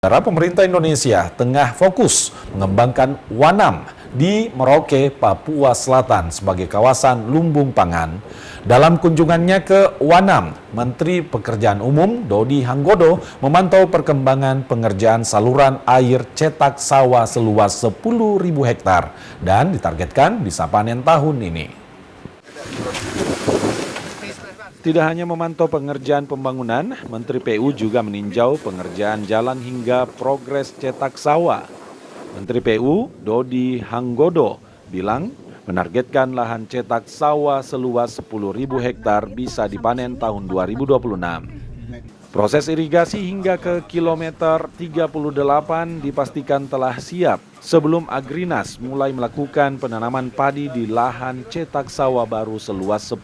Pemerintah Indonesia tengah fokus mengembangkan Wanam di Merauke, Papua Selatan sebagai kawasan lumbung pangan. Dalam kunjungannya ke Wanam, Menteri Pekerjaan Umum Dodi Hanggodo memantau perkembangan pengerjaan saluran air cetak sawah seluas 10.000 hektar dan ditargetkan bisa panen tahun ini. Tidak hanya memantau pengerjaan pembangunan, Menteri PU juga meninjau pengerjaan jalan hingga progres cetak sawah. Menteri PU Dodi Hanggodo bilang menargetkan lahan cetak sawah seluas 10.000 hektar bisa dipanen tahun 2026. Proses irigasi hingga ke kilometer 38 dipastikan telah siap sebelum Agrinas mulai melakukan penanaman padi di lahan cetak sawah baru seluas 10.000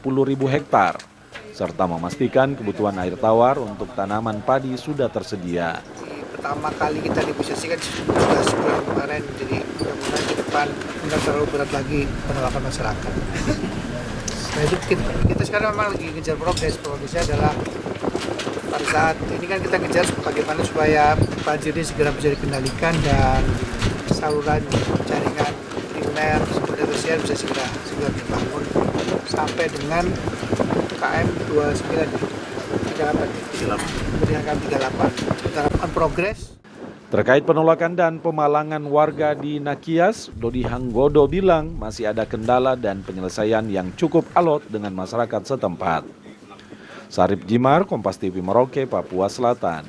hektar. Serta memastikan kebutuhan air tawar untuk tanaman padi sudah tersedia. Pertama kali kita negosiasikan sudah sebulan kemarin, jadi mudah-mudahan ke depan tidak terlalu berat lagi penolakan masyarakat. Nah itu kita sekarang memang lagi ngejar progresnya adalah pada saat ini kan kita ngejar bagaimana supaya banjir ini segera bisa dikendalikan dan saluran jaringan primer seperti tersier bisa segera dibangun sampai dengan KM 29 38 progres. Terkait penolakan dan pemalangan warga di Nakias, Dodi Hanggodo bilang masih ada kendala dan penyelesaian yang cukup alot dengan masyarakat setempat. Sarip Jimar, Kompas TV Merauke, Papua Selatan.